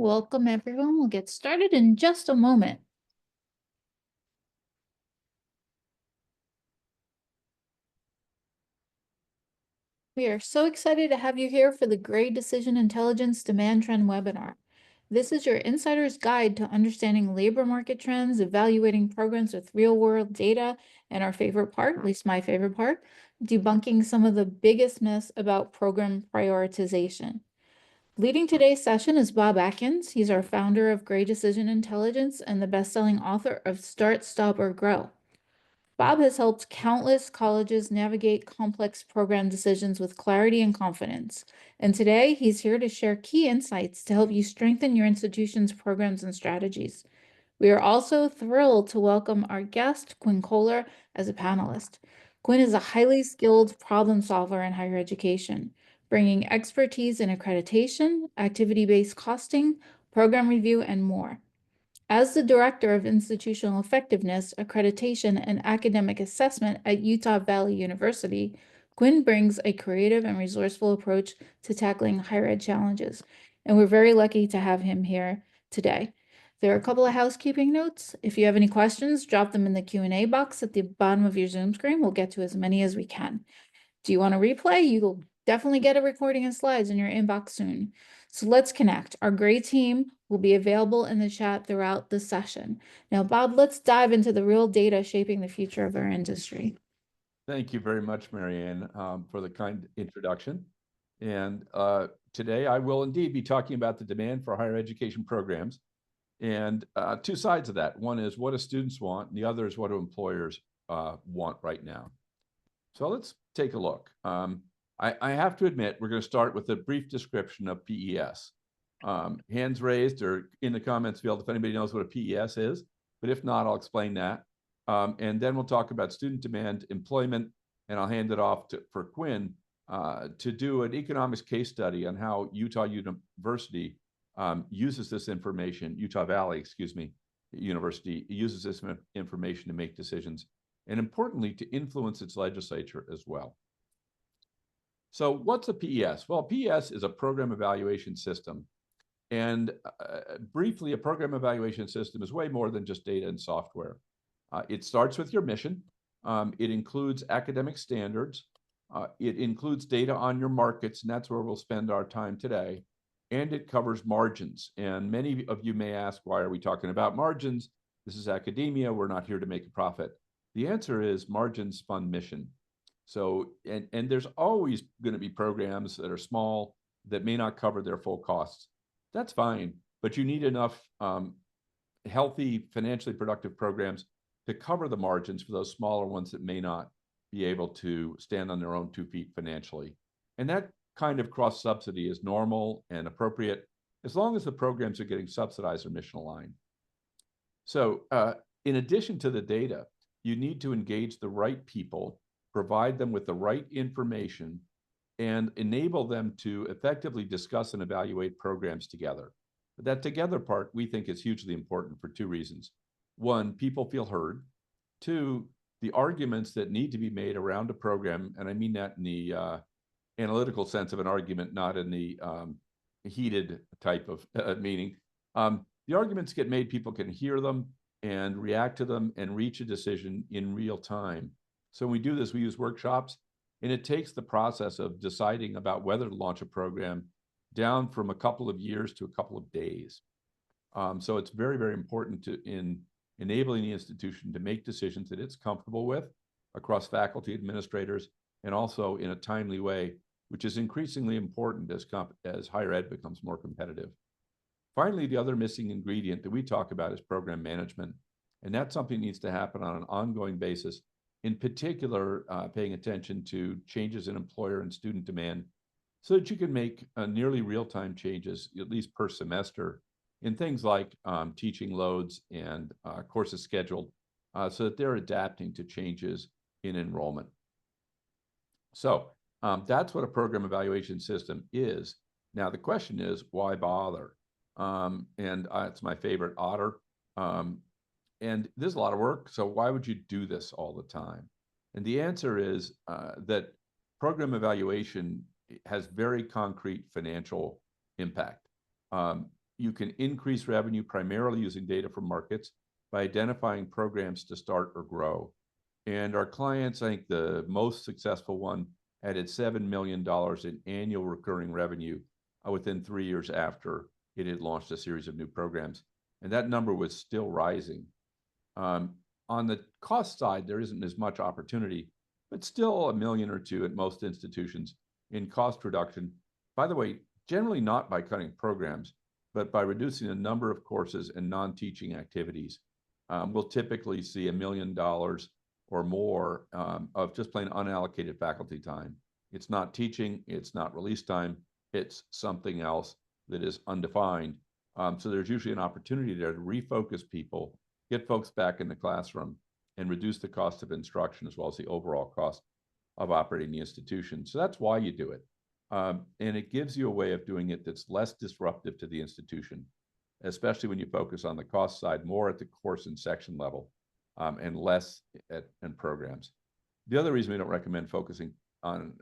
Welcome, everyone. We'll get started in just a moment. We are so excited to have you here for the Grade Decision Intelligence Demand Trend webinar. This is your insider's guide to understanding labor market trends, evaluating programs with real-world data, and our favorite part, at least my favorite part, debunking some of the biggest myths about program prioritization. Leading today's session is Bob Atkins. He's our founder of Grade Decision Intelligence and the best-selling author of Start, Stop, or Grow. Bob has helped countless colleges navigate complex program decisions with clarity and confidence. And today, he's here to share key insights to help you strengthen your institution's programs and strategies. We are also thrilled to welcome our guest, Quinn Kohler, as a panelist. Quinn is a highly skilled problem solver in higher education, bringing expertise in accreditation, activity-based costing, program review, and more. As the Director of Institutional Effectiveness, Accreditation, and Academic Assessment at Utah Valley University, Quinn brings a creative and resourceful approach to tackling higher ed challenges, and we're very lucky to have him here today. There are a couple of housekeeping notes. If you have any questions, drop them in the Q&A box at the bottom of your Zoom screen. We'll get to as many as we can. Do you want to replay? You'll definitely get a recording and slides in your inbox soon. So let's connect. Our great team will be available in the chat throughout the session. Now, Bob, let's dive into the real data shaping the future of our industry. Thank you very much, Marianne, for the kind introduction. And today I will indeed be talking about the demand for higher education programs. And two sides of that. One is what do students want, and the other is what do employers want right now. So let's take a look. I have to admit, we're going to start with a brief description of PES. Hands raised or in the comments field if anybody knows what a PES is, but if not, I'll explain that. And then we'll talk about student demand, employment, and I'll hand it off for Quinn to do an economics case study on how Utah University uses this information, Utah Valley, excuse me, University uses this information to make decisions, and importantly, to influence its legislature as well. So what's a PES? Well, PES is a program evaluation system. And briefly, a program evaluation system is way more than just data and software. It starts with your mission. It includes academic standards. It includes data on your markets, and that's where we'll spend our time today. And it covers margins. And many of you may ask, why are we talking about margins? This is academia. We're not here to make a profit. The answer is margins fund mission. So, and there's always going to be programs that are small that may not cover their full costs. That's fine, but you need enough healthy, financially productive programs to cover the margins for those smaller ones that may not be able to stand on their own 2 feet financially. And that kind of cross subsidy is normal and appropriate as long as the programs are getting subsidized or mission aligned. So in addition to the data, you need to engage the right people, provide them with the right information, and enable them to effectively discuss and evaluate programs together. That together part, we think, is hugely important for 2 reasons. 1, people feel heard. 2, the arguments that need to be made around a program, and I mean that in the analytical sense of an argument, not in the heated type of meaning. The arguments get made, people can hear them and react to them and reach a decision in real time. So when we do this, we use workshops, and it takes the process of deciding about whether to launch a program down from a couple of years to a couple of days. So it's very, very important in enabling the institution to make decisions that it's comfortable with across faculty, administrators, and also in a timely way, which is increasingly important as higher ed becomes more competitive. Finally, the other missing ingredient that we talk about is program management. And that's something that needs to happen on an ongoing basis, in particular, paying attention to changes in employer and student demand so that you can make nearly real-time changes, at least per semester, in things like teaching loads and courses scheduled so that they're adapting to changes in enrollment. So that's what a program evaluation system is. Now, the question is, why bother? And it's my favorite otter. And there's a lot of work, so why would you do this all the time? And the answer is that program evaluation has very concrete financial impact. you can increase revenue primarily using data from markets by identifying programs to start or grow. And our clients, I think the most successful one added $7 million in annual recurring revenue within 3 years after it had launched a series of new programs. And that number was still rising. On the cost side, there isn't as much opportunity, but still $1 million or $2 million at most institutions in cost reduction. By the way, generally not by cutting programs, but by reducing the number of courses and non-teaching activities. We'll typically see $1 million or more of just plain unallocated faculty time. It's not teaching, it's not release time, it's something else that is undefined. So there's usually an opportunity there to refocus people, get folks back in the classroom, and reduce the cost of instruction as well as the overall cost of operating the institution. So that's why you do it. And it gives you a way of doing it that's less disruptive to the institution, especially when you focus on the cost side more at the course and section level, and less in programs. The other reason we don't recommend focusing on,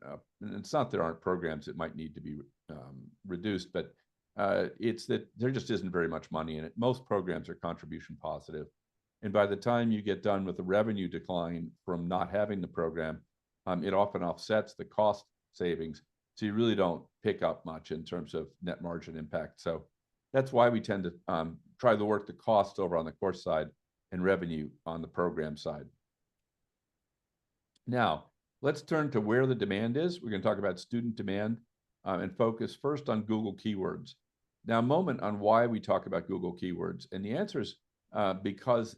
and it's not there aren't programs that might need to be reduced, but it's that there just isn't very much money in it. Most programs are contribution positive. And by the time you get done with the revenue decline from not having the program, it often offsets the cost savings. So you really don't pick up much in terms of net margin impact. So that's why we tend to try to work the costs over on the course side and revenue on the program side. Now, let's turn to where the demand is. We're going to talk about student demand and focus first on Google keywords. Now, a moment on why we talk about Google keywords. And the answer is because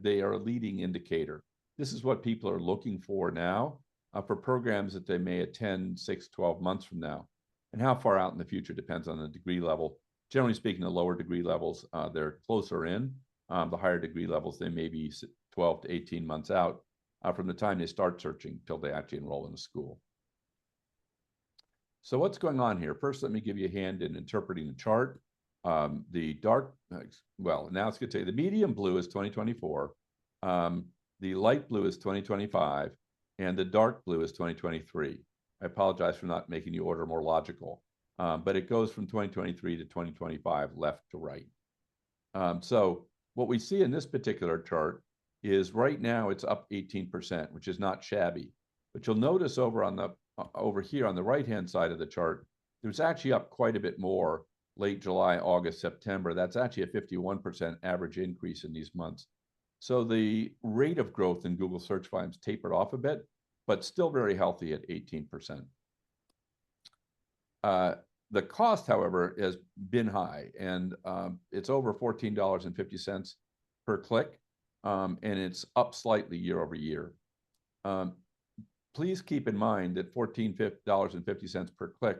they are a leading indicator. This is what people are looking for now for programs that they may attend 6, 12 months from now. And how far out in the future depends on the degree level. Generally speaking, the lower degree levels, they're closer in. The higher degree levels, they may be 12 to 18 months out from the time they start searching till they actually enroll in a school. So what's going on here? First, let me give you a hand in interpreting the chart. The dark, well, now it's going to say the medium blue is 2024, the light blue is 2025, and the dark blue is 2023. I apologize for not making the order more logical, but it goes from 2023 to 2025, left to right. So what we see in this particular chart is right now it's up 18%, which is not shabby. But you'll notice over here on the right-hand side of the chart, there's actually up quite a bit more late July, August, September. That's actually a 51% average increase in these months. So the rate of growth in Google search volumes tapered off a bit, but still very healthy at 18%. The cost, however, has been high, and it's over $14.50 per click, and it's up slightly year over year. Please keep in mind that $14.50 per click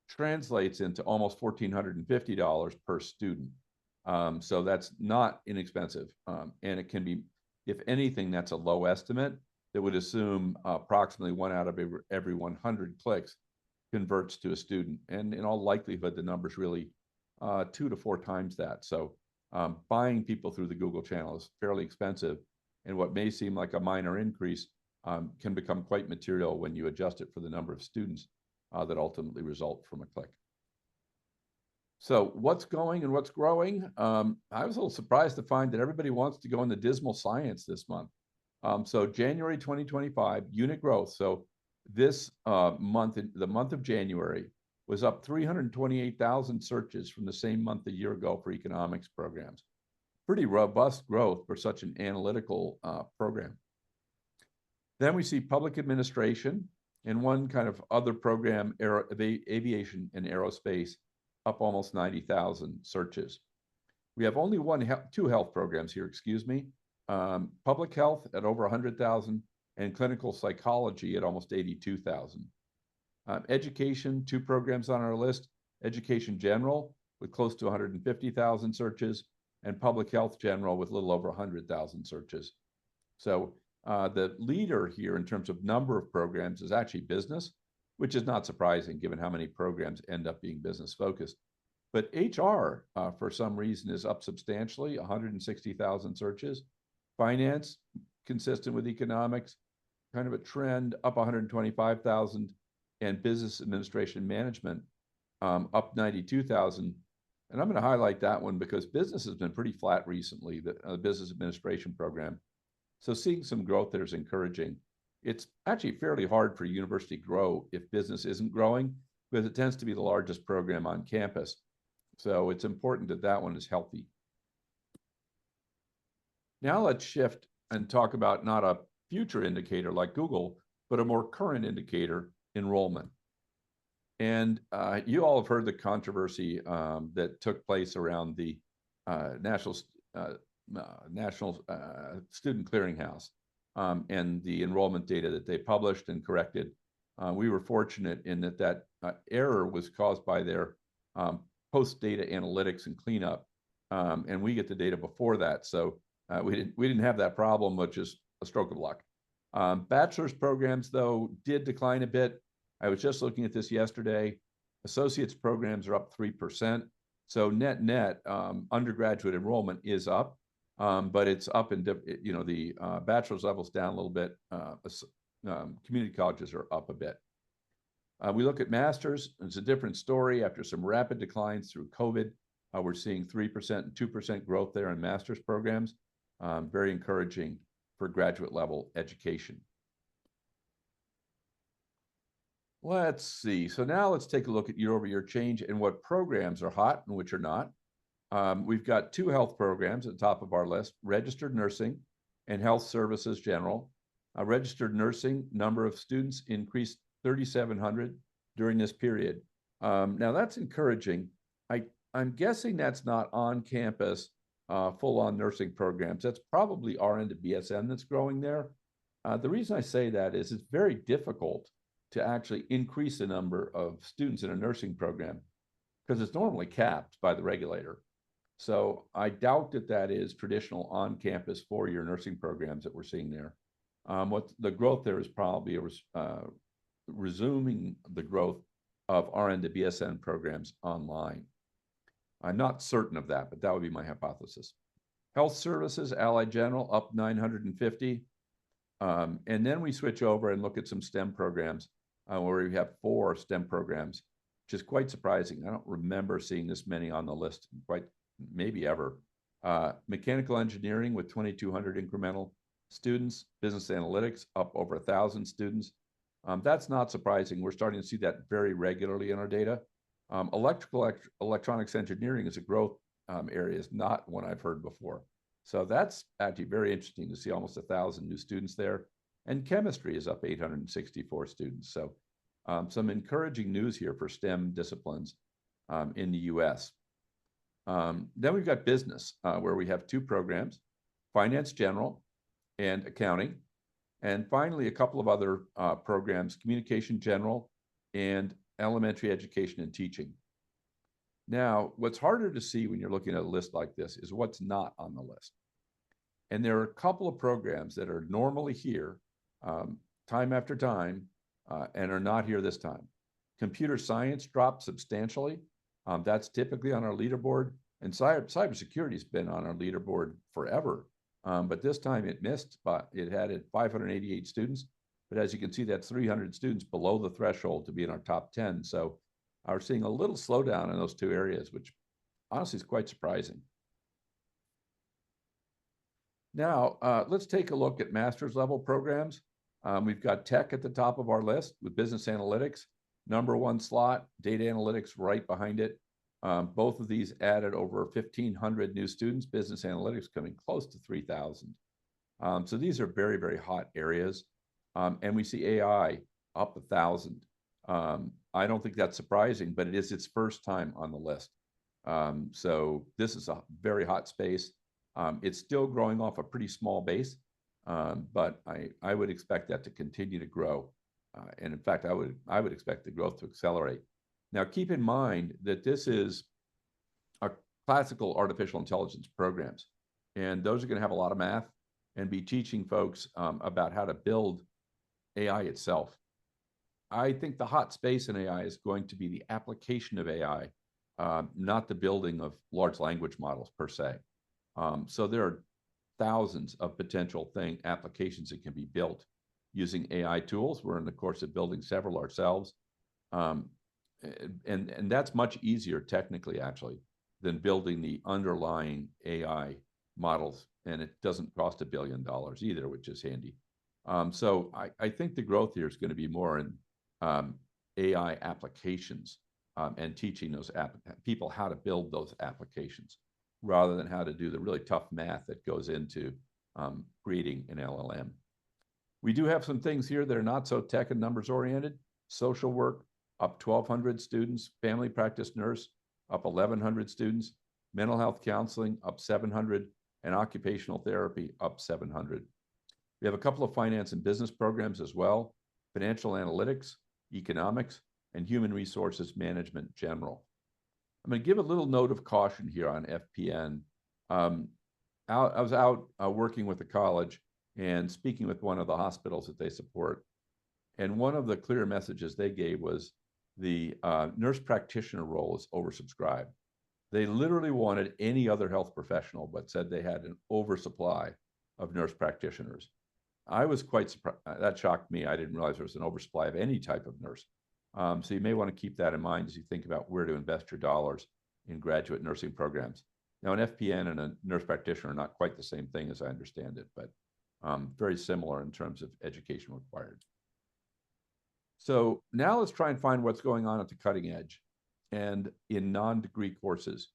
translates into almost $1,450 per student. So that's not inexpensive. And it can be, if anything, that's a low estimate that would assume approximately 1 out of every 100 clicks converts to a student. And in all likelihood, the number's really 2 to 4 times that. So buying people through the Google channel is fairly expensive. And what may seem like a minor increase can become quite material when you adjust it for the number of students that ultimately result from a click. So what's going and what's growing? I was a little surprised to find that everybody wants to go into dismal science this month. So January 2025, unit growth. So this month, the month of January, was up 328,000 searches from the same month a year ago for economics programs. Pretty robust growth for such an analytical program. Then we see public administration and one kind of other program, aviation and aerospace, up almost 90,000 searches. We have only two health programs here, excuse me. Public health at over 100,000 and clinical psychology at almost 82,000. Education, 2 programs on our list, education general with close to 150,000 searches and public health general with a little over 100,000 searches. So the leader here in terms of number of programs is actually business, which is not surprising given how many programs end up being business focused. But HR, for some reason, is up substantially, 160,000 searches. Finance, consistent with economics, kind of a trend, up 125,000. And business administration management, up 92,000. And I'm going to highlight that one because business has been pretty flat recently, the business administration program. So seeing some growth there is encouraging. It's actually fairly hard for a university to grow if business isn't growing, because it tends to be the largest program on campus. So it's important that that one is healthy. Now let's shift and talk about not a future indicator like Google, but a more current indicator, enrollment. And you all have heard the controversy that took place around the National Student Clearinghouse and the enrollment data that they published and corrected. We were fortunate in that error was caused by their post-data analytics and cleanup, and we get the data before that. So we didn't have that problem, which is a stroke of luck. Bachelor's programs, though, did decline a bit. I was just looking at this yesterday. Associate's programs are up 3%. So net undergraduate enrollment is up, but it's up in, the bachelor's level's down a little bit. Community colleges are up a bit. We look at master's. It's a different story. After some rapid declines through COVID, we're seeing 3% and 2% growth there in master's programs. Very encouraging for graduate level education. Let's see. So now let's take a look at year-over-year change and what programs are hot and which are not. We've got 2 health programs at the top of our list: registered nursing and health services general. Registered nursing number of students increased 3,700 during this period. Now that's encouraging. I'm guessing that's not on campus full-on nursing programs. That's probably RN to BSN that's growing there. The reason I say that is it's very difficult to actually increase the number of students in a nursing program because it's normally capped by the regulator. So I doubt that is traditional on-campus 4-year nursing programs that we're seeing there. What the growth there is probably resuming the growth of RN to BSN programs online. I'm not certain of that, but that would be my hypothesis. Health services, Allied General, up 950. And then we switch over and look at some STEM programs where we have 4 STEM programs, which is quite surprising. I don't remember seeing this many on the list, quite maybe ever. Mechanical engineering with 2,200 incremental students. Business analytics up over 1,000 students. That's not surprising. We're starting to see that very regularly in our data. Electronics engineering is a growth area, is not one I've heard before. So that's actually very interesting to see almost 1,000 new students there. And chemistry is up 864 students. So some encouraging news here for STEM disciplines in the US. Then we've got business, where we have 2 programs: finance general and accounting. And finally, a couple of other programs: communication general and elementary education and teaching. Now, what's harder to see when you're looking at a list like this is what's not on the list. And there are a couple of programs that are normally here time after time and are not here this time. Computer science dropped substantially. That's typically on our leaderboard. And cybersecurity has been on our leaderboard forever. But this time it missed, but it had 588 students. But as you can see, that's 300 students below the threshold to be in our top 10. So we're seeing a little slowdown in those 2 areas, which honestly is quite surprising. Now, let's take a look at master's level programs. We've got tech at the top of our list with business analytics, #1 slot, data analytics right behind it. Both of these added over 1,500 new students, business analytics coming close to 3,000. So these are very, very hot areas. And we see AI up 1,000. I don't think that's surprising, but it is its first time on the list. So this is a very hot space. It's still growing off a pretty small base, but I would expect that to continue to grow. And in fact, I would expect the growth to accelerate. Now, keep in mind that this is a classical artificial intelligence programs, and those are going to have a lot of math and be teaching folks about how to build AI itself. I think the hot space in AI is going to be the application of AI, not the building of large language models per se. So there are thousands of potential applications that can be built using AI tools. We're in the course of building several ourselves. And that's much easier technically, actually, than building the underlying AI models. And it doesn't cost $1 billion either, which is handy. So I think the growth here is going to be more in AI applications and teaching those people how to build those applications rather than how to do the really tough math that goes into creating an LLM. We do have some things here that are not so tech and numbers oriented. Social work, up 1,200 students. Family practice nurse, up 1,100 students. Mental health counseling, up 700. And occupational therapy, up 700. We have a couple of finance and business programs as well. Financial analytics, economics, and human resources management general. I'm going to give a little note of caution here on FPN. I was out working with the college and speaking with one of the hospitals that they support. And one of the clear messages they gave was the nurse practitioner role is oversubscribed. They literally wanted any other health professional, but said they had an oversupply of nurse practitioners. I was quite surprised. That shocked me. I didn't realize there was an oversupply of any type of nurse. So you may want to keep that in mind as you think about where to invest your dollars in graduate nursing programs. Now, an FPN and a nurse practitioner are not quite the same thing as I understand it, but very similar in terms of education required. So now let's try and find what's going on at the cutting edge and in non-degree courses.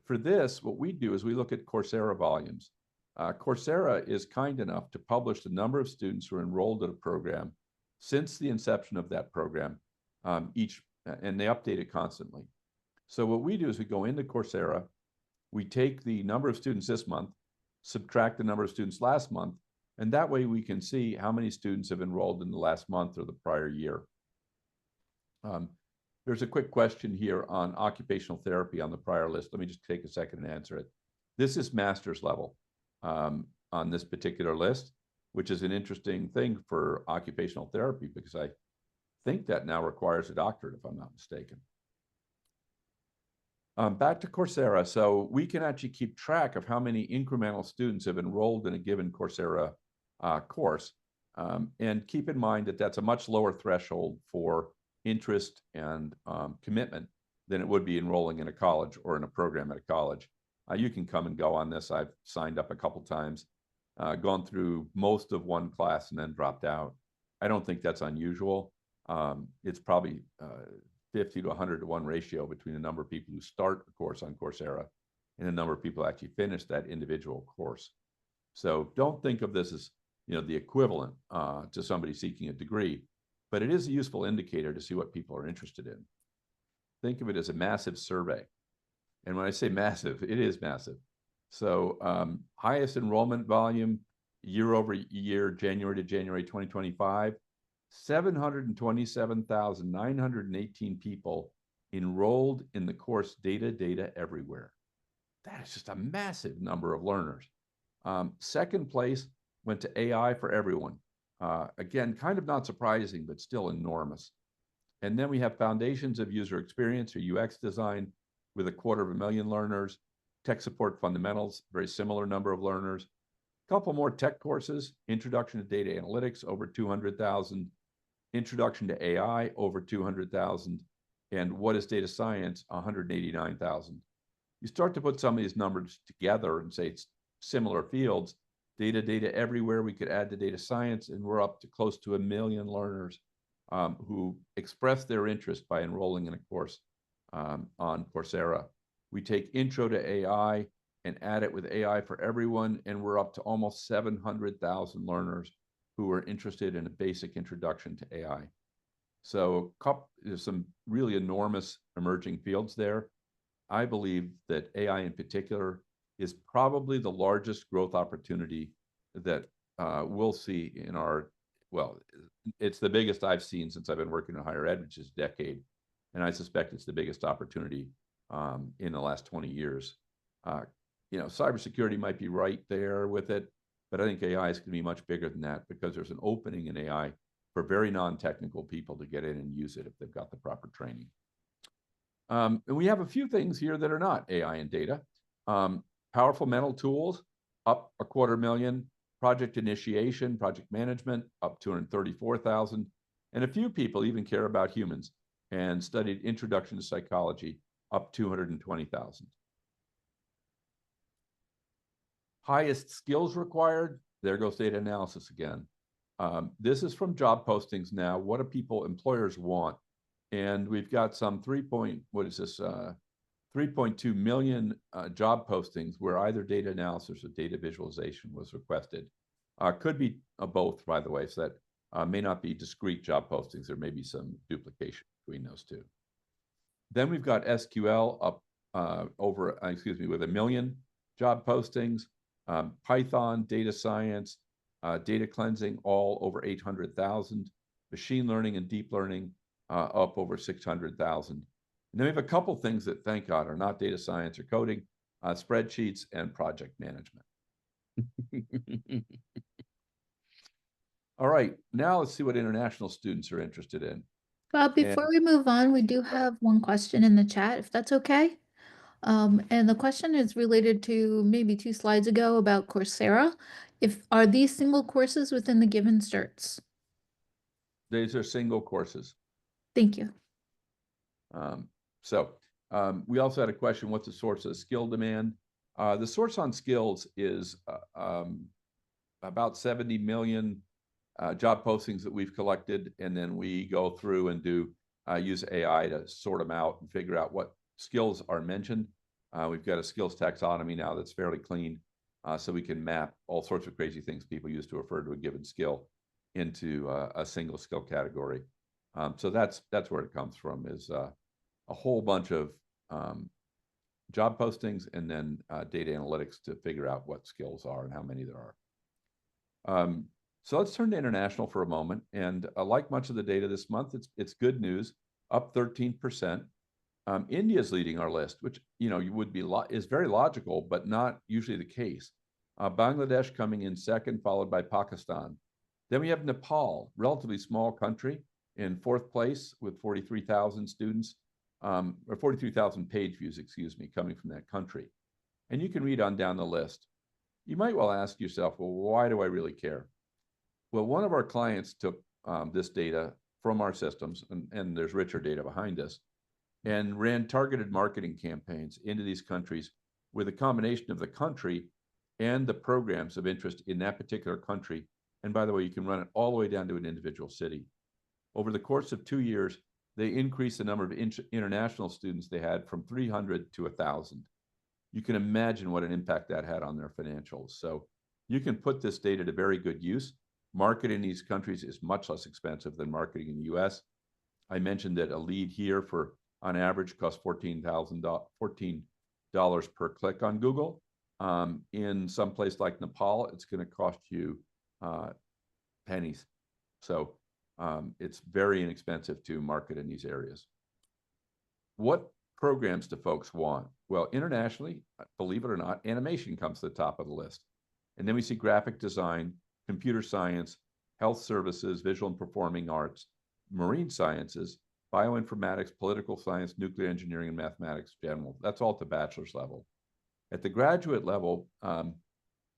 For this, what we do is we look at Coursera volumes. Coursera is kind enough to publish the number of students who are enrolled in a program since the inception of that program, and they update it constantly. So what we do is we go into Coursera, we take the number of students this month, subtract the number of students last month, and that way we can see how many students have enrolled in the last month or the prior year. There's a quick question here on occupational therapy on the prior list. Let me just take a second and answer it. This is master's level on this particular list, which is an interesting thing for occupational therapy because I think that now requires a doctorate, if I'm not mistaken. Back to Coursera. So we can actually keep track of how many incremental students have enrolled in a given Coursera course. And keep in mind that that's a much lower threshold for interest and commitment than it would be enrolling in a college or in a program at a college. You can come and go on this. I've signed up a couple times, gone through most of one class and then dropped out. I don't think that's unusual. It's probably 50 to 100 to 1 ratio between the number of people who start a course on Coursera and the number of people who actually finish that individual course. So don't think of this as the equivalent to somebody seeking a degree, but it is a useful indicator to see what people are interested in. Think of it as a massive survey. And when I say massive, it is massive. So highest enrollment volume year over year, January to January 2025, 727,918 people enrolled in the course Data Everywhere. That is just a massive number of learners. Second place went to AI for Everyone. Again, kind of not surprising, but still enormous. And then we have Foundations of User Experience or UX Design with 250,000 learners. Tech Support Fundamentals, very similar number of learners. A couple more tech courses, Introduction to Data Analytics, over 200,000. Introduction to AI, over 200,000. And What is Data Science, 189,000. You start to put some of these numbers together and say it's similar fields. Data Everywhere, we could add to data science, and we're up to close to 1 million learners who express their interest by enrolling in a course on Coursera. We take Intro to AI and add it with AI for Everyone, and we're up to almost 700,000 learners who are interested in a basic introduction to AI. So there's some really enormous emerging fields there. I believe that AI in particular is probably the largest growth opportunity that we'll see in it's the biggest I've seen since I've been working in higher ed, which is a decade. And I suspect it's the biggest opportunity in the last 20 years. Cybersecurity might be right there with it, but I think AI is going to be much bigger than that because there's an opening in AI for very non-technical people to get in and use it if they've got the proper training. And we have a few things here that are not AI and data. Powerful mental tools, up 250,000. Project initiation, project management, up 234,000. And a few people even care about humans and studied Introduction to Psychology, up 220,000. Highest skills required, there goes data analysis again. This is from job postings now. What do employers want? And we've got some 3.2 million job postings where either data analysis or data visualization was requested. Could be both, by the way, so that may not be discrete job postings. There may be some duplication between those two. Then we've got SQL up with 1 million job postings, Python, data science, data cleansing, all over 800,000, machine learning and deep learning up over 600,000. And then we have a couple things that, thank God, are not data science or coding, spreadsheets and project management. All right, now let's see what international students are interested in. Bob, before we move on, we do have one question in the chat, if that's okay. And the question is related to maybe 2 slides ago about Coursera. Are these single courses within the given certs? These are single courses. Thank you. We also had a question, what's the source of the skill demand? The source on skills is about 70 million job postings that we've collected, and then we go through and use AI to sort them out and figure out what skills are mentioned. We've got a skills taxonomy now that's fairly clean, so we can map all sorts of crazy things people use to refer to a given skill into a single skill category. So that's where it comes from, is a whole bunch of job postings and then data analytics to figure out what skills are and how many there are. So let's turn to international for a moment. And like much of the data this month, it's good news, up 13%. India is leading our list, which is very logical, but not usually the case. Bangladesh coming in second, followed by Pakistan. Then we have Nepal, relatively small country, in 4th place with 43,000 students, or 43,000 page views, coming from that country. And you can read on down the list. You might well ask yourself, well, why do I really care? Well, one of our clients took this data from our systems, and there's richer data behind us, and ran targeted marketing campaigns into these countries with a combination of the country and the programs of interest in that particular country. And by the way, you can run it all the way down to an individual city. Over the course of 2 years, they increased the number of international students they had from 300 to 1,000. You can imagine what an impact that had on their financials. So you can put this data to very good use. Marketing in these countries is much less expensive than marketing in the US. I mentioned that a lead here on average costs $14 per click on Google. In some place like Nepal, it's going to cost you pennies. So it's very inexpensive to market in these areas. What programs do folks want? Well, internationally, believe it or not, animation comes to the top of the list. And then we see graphic design, computer science, health services, visual and performing arts, marine sciences, bioinformatics, political science, nuclear engineering, and mathematics general. That's all at the bachelor's level. At the graduate level, and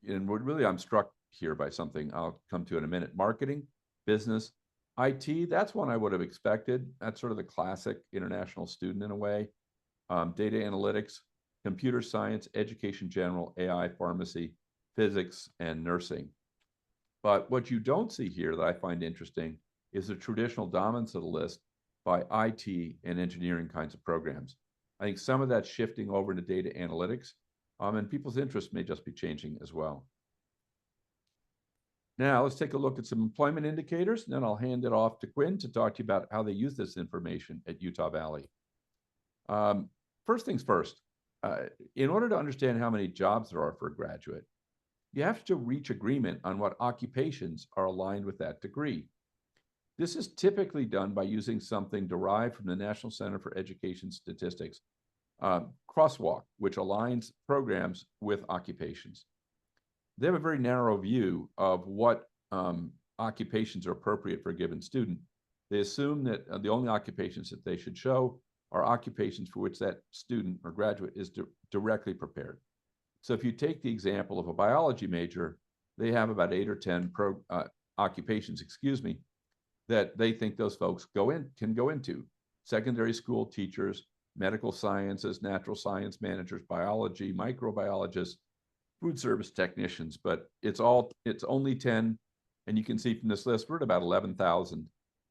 really I'm struck here by something I'll come to in a minute, marketing, business, IT, that's one I would have expected. That's sort of the classic international student in a way. Data analytics, computer science, education general, AI, pharmacy, physics, and nursing. But what you don't see here that I find interesting is the traditional dominance of the list by IT and engineering kinds of programs. I think some of that's shifting over into data analytics, and people's interests may just be changing as well. Now let's take a look at some employment indicators, and then I'll hand it off to Quinn to talk to you about how they use this information at Utah Valley. First things first, in order to understand how many jobs there are for a graduate, you have to reach agreement on what occupations are aligned with that degree. This is typically done by using something derived from the National Center for Education Statistics, Crosswalk, which aligns programs with occupations. They have a very narrow view of what occupations are appropriate for a given student. They assume that the only occupations that they should show are occupations for which that student or graduate is directly prepared. So if you take the example of a biology major, they have about 8 or 10 occupations, that they think those folks can go into. Secondary school teachers, medical sciences, natural science managers, biology, microbiologists, food service technicians, but it's only 10. And you can see from this list, we're at about 11,000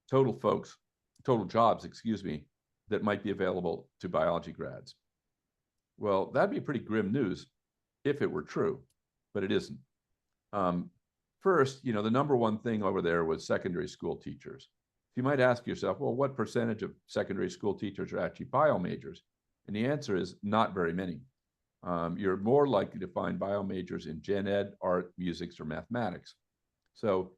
total jobs, excuse me, that might be available to biology grads. Well, that'd be pretty grim news if it were true, but it isn't. First, the number one thing over there was secondary school teachers. You might ask yourself, well, what percentage of secondary school teachers are actually bio majors? And the answer is not very many. You're more likely to find bio majors in gen ed, art, music, or mathematics. So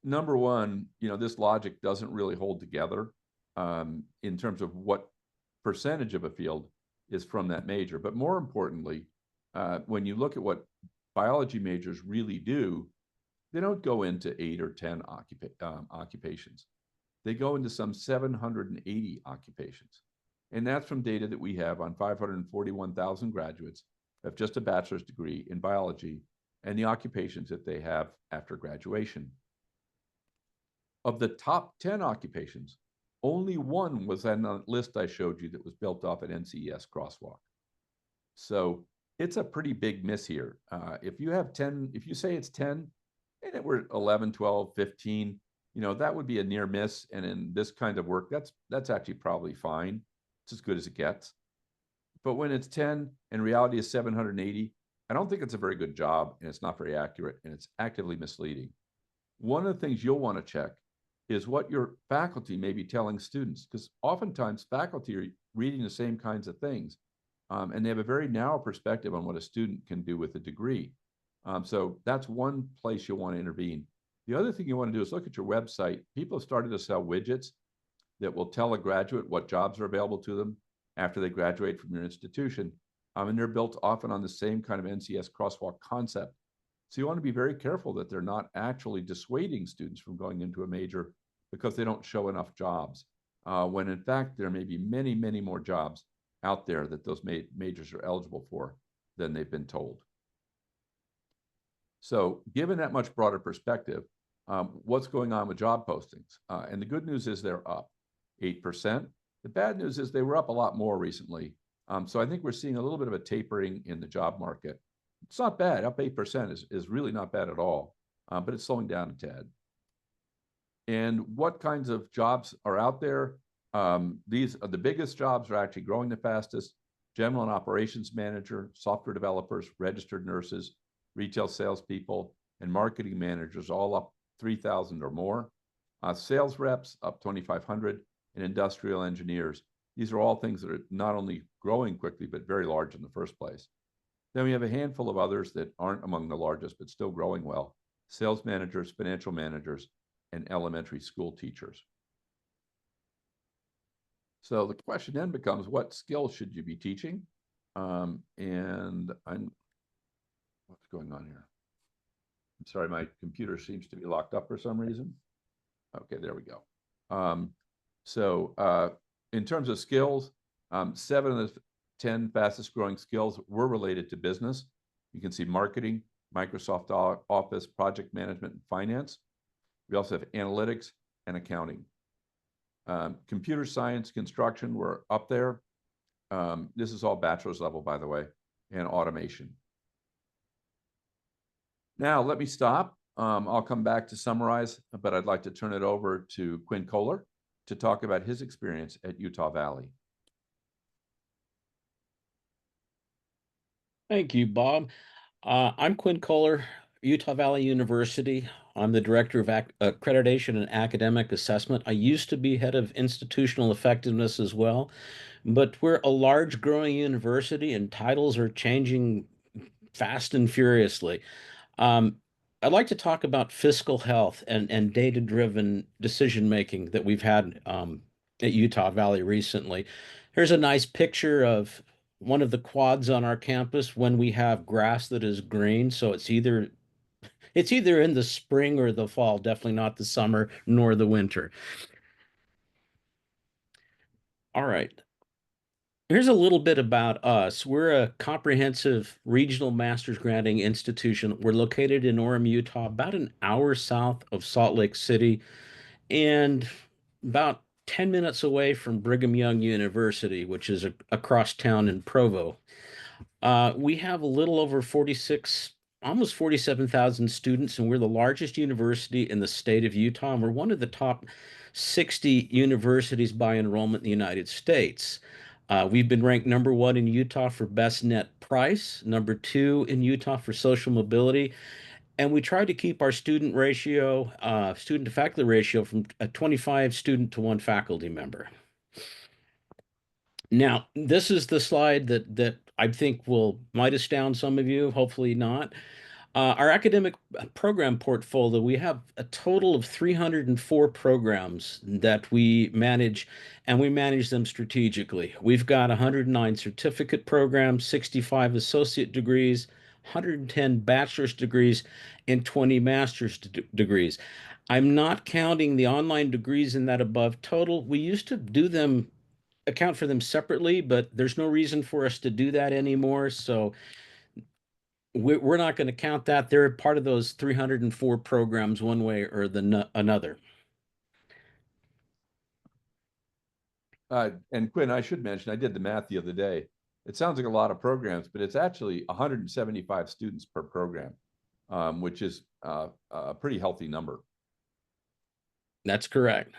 number one, this logic doesn't really hold together in terms of what percentage of a field is from that major. But more importantly, when you look at what biology majors really do, they don't go into 8 or 10 occupations. They go into some 780 occupations. And that's from data that we have on 541,000 graduates who have just a bachelor's degree in biology and the occupations that they have after graduation. Of the top 10 occupations, only one was on the list I showed you that was built off an NCES crosswalk. So it's a pretty big miss here. If you say it's 10 and it were 11, 12, 15, that would be a near miss. And in this kind of work, that's actually probably fine. It's as good as it gets. But when it's 10 and reality is 780, I don't think it's a very good job, and it's not very accurate, and it's actively misleading. One of the things you'll want to check is what your faculty may be telling students, because oftentimes faculty are reading the same kinds of things, and they have a very narrow perspective on what a student can do with a degree. So that's one place you'll want to intervene. The other thing you want to do is look at your website. People have started to sell widgets that will tell a graduate what jobs are available to them after they graduate from your institution. And they're built often on the same kind of NCES crosswalk concept. So you want to be very careful that they're not actually dissuading students from going into a major because they don't show enough jobs, when in fact there may be many, many more jobs out there that those majors are eligible for than they've been told. So given that much broader perspective, what's going on with job postings? And the good news is they're up 8%. The bad news is they were up a lot more recently. So I think we're seeing a little bit of a tapering in the job market. It's not bad. Up 8% is really not bad at all, but it's slowing down a tad. And what kinds of jobs are out there? These are the biggest jobs are actually growing the fastest. General and operations manager, software developers, registered nurses, retail salespeople, and marketing managers all up 3,000 or more. Sales reps up 2,500, and industrial engineers. These are all things that are not only growing quickly, but very large in the first place. Then we have a handful of others that aren't among the largest, but still growing well. Sales managers, financial managers, and elementary school teachers. So the question then becomes, what skills should you be teaching? What's going on here? I'm sorry, my computer seems to be locked up for some reason. Okay, there we go. In terms of skills, 7 of the 10 fastest growing skills were related to business. You can see marketing, Microsoft Office, project management, and finance. We also have analytics and accounting. Computer science, construction were up there. This is all bachelor's level, by the way, and automation. Now, let me stop. I'll come back to summarize, but I'd like to turn it over to Quinn Kohler to talk about his experience at Utah Valley. Thank you, Bob. I'm Quinn Kohler, Utah Valley University. I'm the Director of Accreditation and Academic Assessment. I used to be head of institutional effectiveness as well, but we're a large growing university and titles are changing fast and furiously. I'd like to talk about fiscal health and data-driven decision-making that we've had at Utah Valley recently. Here's a nice picture of one of the quads on our campus when we have grass that is green. So it's either in the spring or the fall, definitely not the summer nor the winter. All right. Here's a little bit about us. We're a comprehensive regional master's granting institution. We're located in Orem, Utah, about an hour south of Salt Lake City and about 10 minutes away from Brigham Young University, which is across town in Provo. We have a little over 46, almost 47,000 students, and we're the largest university in the state of Utah. And we're one of the top 60 universities by enrollment in the United States. We've been ranked #1 in Utah for best net price, #2 in Utah for social mobility, and we try to keep our student ratio, student to faculty ratio from a 25 student to 1 faculty member. Now, this is the slide that I think might astound some of you, hopefully not. Our academic program portfolio, we have a total of 304 programs that we manage, and we manage them strategically. We've got 109 certificate programs, 65 associate degrees, 110 bachelor's degrees, and 20 master's degrees. I'm not counting the online degrees in that above total. We used to account for them separately, but there's no reason for us to do that anymore. So we're not going to count that. They're part of those 304 programs one way or another. And Quinn, I should mention, I did the math the other day. It sounds like a lot of programs, but it's actually 175 students per program, which is a pretty healthy number. That's correct.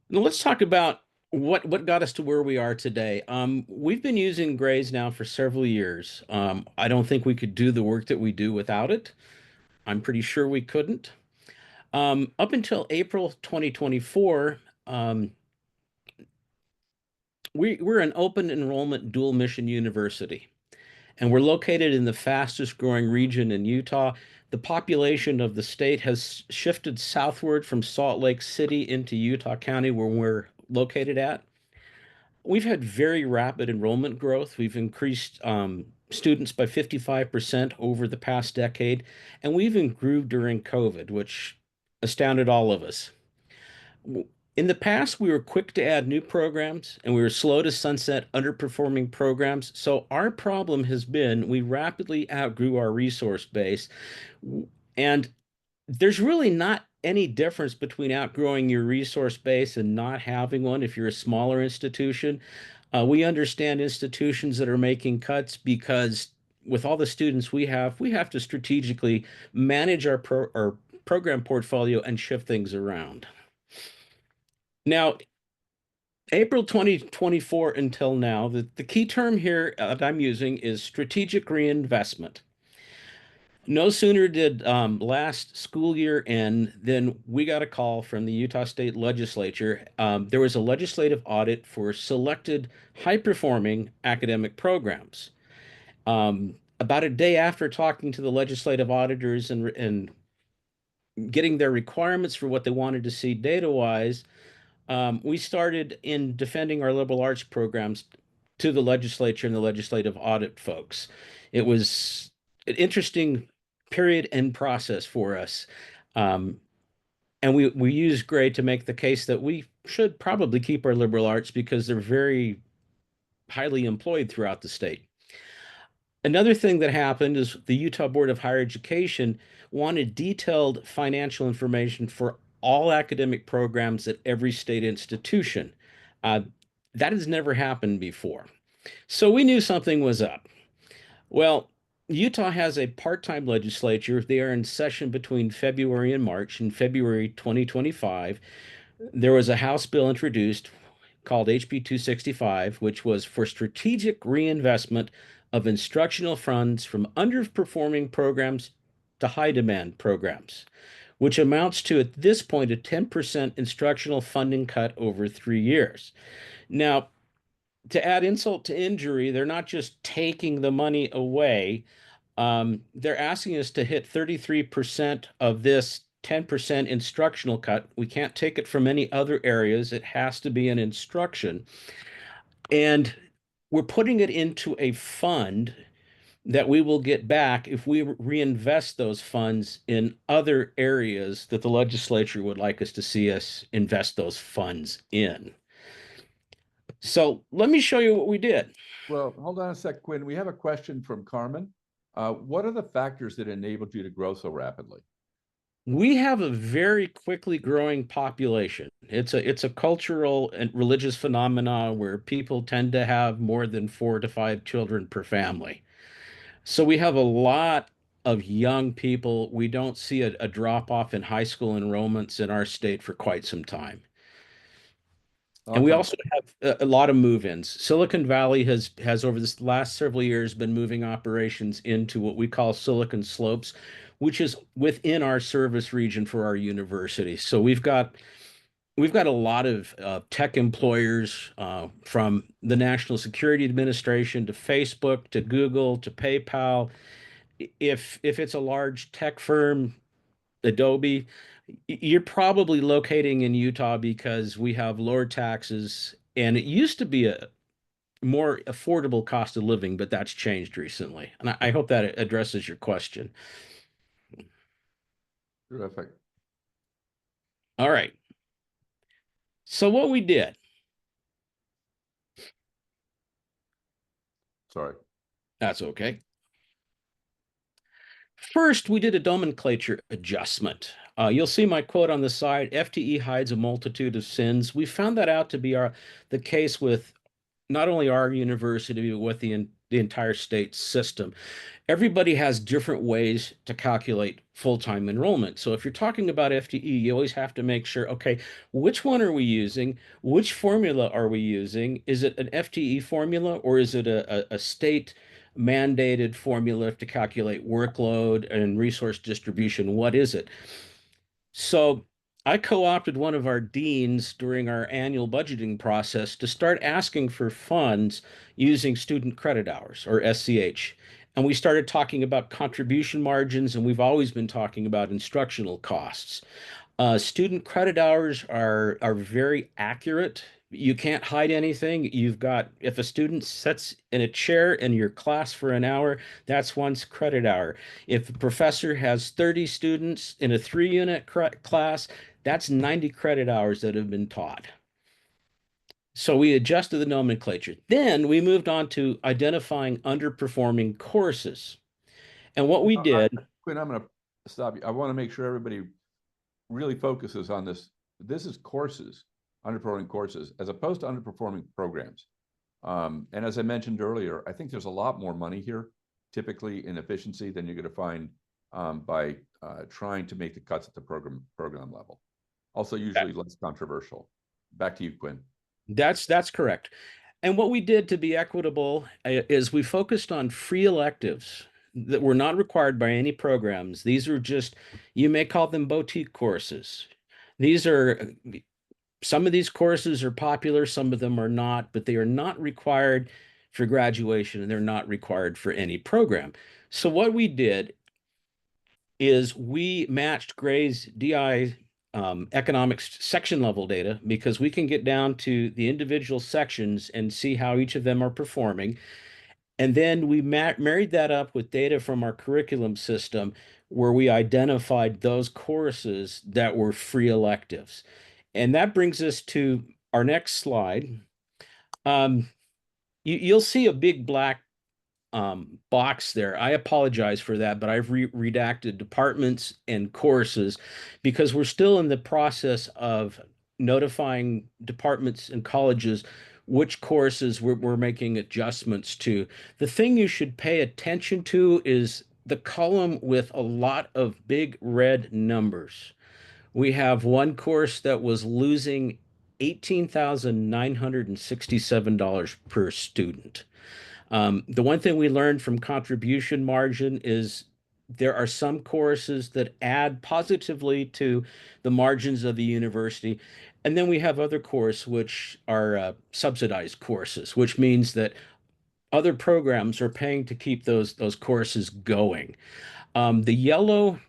Now let's talk about what got us to where we are today. We've been using Grays now for several years. I don't think we could do the work that we do without it. I'm pretty sure we couldn't. Up until April 2024, we're an open enrollment dual mission university, and we're located in the fastest growing region in Utah. The population of the state has shifted southward from Salt Lake City into Utah County, where we're located at. We've had very rapid enrollment growth. We've increased students by 55% over the past decade, and we even grew during COVID, which astounded all of us. In the past, we were quick to add new programs, and we were slow to sunset underperforming programs. So our problem has been we rapidly outgrew our resource base. And there's really not any difference between outgrowing your resource base and not having one if you're a smaller institution. We understand institutions that are making cuts because with all the students we have to strategically manage our program portfolio and shift things around. Now, April 2024 until now, the key term here that I'm using is strategic reinvestment. No sooner did last school year end than we got a call from the Utah State Legislature. There was a legislative audit for selected high-performing academic programs. About a day after talking to the legislative auditors and getting their requirements for what they wanted to see data-wise, we started in defending our liberal arts programs to the legislature and the legislative audit folks. It was an interesting period and process for us. And we used Gray to make the case that we should probably keep our liberal arts because they're very highly employed throughout the state. Another thing that happened is the Utah Board of Higher Education wanted detailed financial information for all academic programs at every state institution. That has never happened before. So we knew something was up. Well, Utah has a part-time legislature. They are in session between February and March. In February 2025, there was a House bill introduced called HB 265, which was for strategic reinvestment of instructional funds from underperforming programs to high-demand programs, which amounts to, at this point, a 10% instructional funding cut over 3 years. Now, to add insult to injury, they're not just taking the money away. They're asking us to hit 33% of this 10% instructional cut. We can't take it from any other areas. It has to be an instruction. And we're putting it into a fund that we will get back if we reinvest those funds in other areas that the legislature would like us to see us invest those funds in. So let me show you what we did. Well, hold on a sec, Quinn. We have a question from Carmen. What are the factors that enabled you to grow so rapidly? We have a very quickly growing population. It's a cultural and religious phenomenon where people tend to have more than 4 to 5 children per family. So we have a lot of young people. We don't see a drop off in high school enrollments in our state for quite some time. And we Awesome. also have a lot of move-ins. Silicon Valley has over this last several years been moving operations into what we call Silicon Slopes, which is within our service region for our university. So we've got a lot of tech employers from the National Security Administration to Facebook to Google to PayPal. If it's a large tech firm, Adobe, you're probably locating in Utah because we have lower taxes, and it used to be a more affordable cost of living, but that's changed recently. And I hope that addresses your question. Terrific. All right. So what we did, Sorry. that's okay. First, we did a nomenclature adjustment. You'll see my quote on the side, FTE hides a multitude of sins. We found that out to be the case with not only our university, but with the entire state system. Everybody has different ways to calculate full-time enrollment. So if you're talking about FTE, you always have to make sure, okay, which one are we using? Which formula are we using? Is it an FTE formula or is it a state mandated formula to calculate workload and resource distribution? What is it? So I co-opted one of our deans during our annual budgeting process to start asking for funds using student credit hours, or SCH. And we started talking about contribution margins, and we've always been talking about instructional costs. Student credit hours are very accurate. You can't hide anything. You've got, if a student sits in a chair in your class for an hour, that's 1 credit hour. If a professor has 30 students in a 3-unit class, that's 90 credit hours that have been taught. So we adjusted the nomenclature. Then we moved on to identifying underperforming courses. And what we did, Quinn, I'm going to stop you. I want to make sure everybody really focuses on this. This is courses, underperforming courses, as opposed to underperforming programs. And as I mentioned earlier, I think there's a lot more money here, typically in efficiency, than you're going to find by trying to make the cuts at the program level. Also, usually less controversial. Back to you, Quinn. that's correct. And what we did to be equitable is we focused on free electives that were not required by any programs. These are just, you may call them boutique courses. These are, some of these courses are popular, some of them are not, but they are not required for graduation and they're not required for any program. So what we did is we matched Gray's DI economics section level data because we can get down to the individual sections and see how each of them are performing. And then we married that up with data from our curriculum system where we identified those courses that were free electives. And that brings us to our next slide. You'll see a big black box there. I apologize for that, but I've redacted departments and courses because we're still in the process of notifying departments and colleges which courses we're making adjustments to. The thing you should pay attention to is the column with a lot of big red numbers. We have one course that was losing $18,967 per student. The one thing we learned from contribution margin is there are some courses that add positively to the margins of the university. And then we have other courses which are subsidized courses, which means that other programs are paying to keep those courses going. The yellow,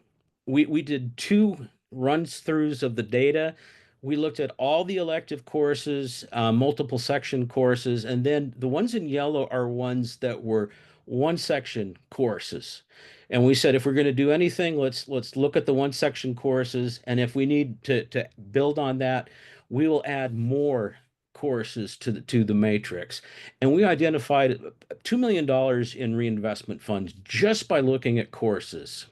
we did 2 runs-throughs of the data. We looked at all the elective courses, multiple section courses, and then the ones in yellow are ones that were 1 section courses. And we said if we're going to do anything, let's look at the 1 section courses, and if we need to build on that, we will add more courses to the matrix. And we identified $2 million in reinvestment funds just by looking at courses.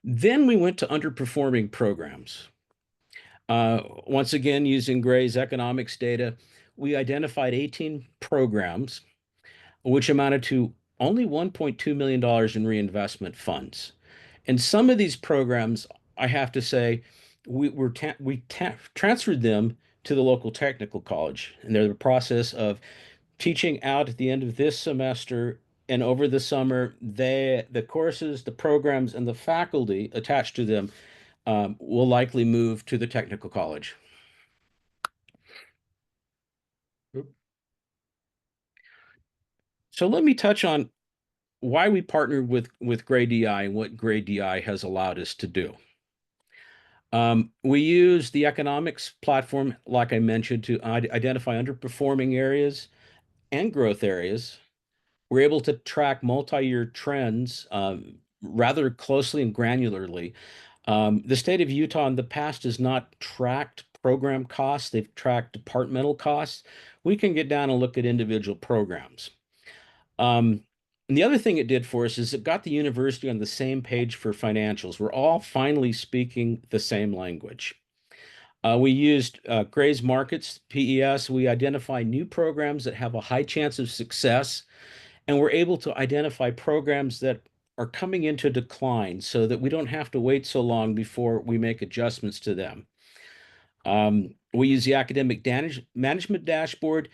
Then we went to underperforming programs. Once again, using Gray's economics data, we identified 18 programs, which amounted to only $1.2 million in reinvestment funds. And some of these programs, I have to say, we transferred them to the local technical college, and they're the process of teaching out at the end of this semester and over the summer. The courses, the programs, and the faculty attached to them will likely move to the technical college. Oop. So let me touch on why we partnered with Gray DI and what Gray DI has allowed us to do. We use the economics platform, like I mentioned, to identify underperforming areas and growth areas. We're able to track multi-year trends rather closely and granularly. The state of Utah in the past has not tracked program costs. They've tracked departmental costs. We can get down and look at individual programs. And the other thing it did for us is it got the university on the same page for financials. We're all finally speaking the same language. We used Gray's Markets, PES. We identify new programs that have a high chance of success, and we're able to identify programs that are coming into decline so that we don't have to wait so long before we make adjustments to them. We use the academic management dashboard,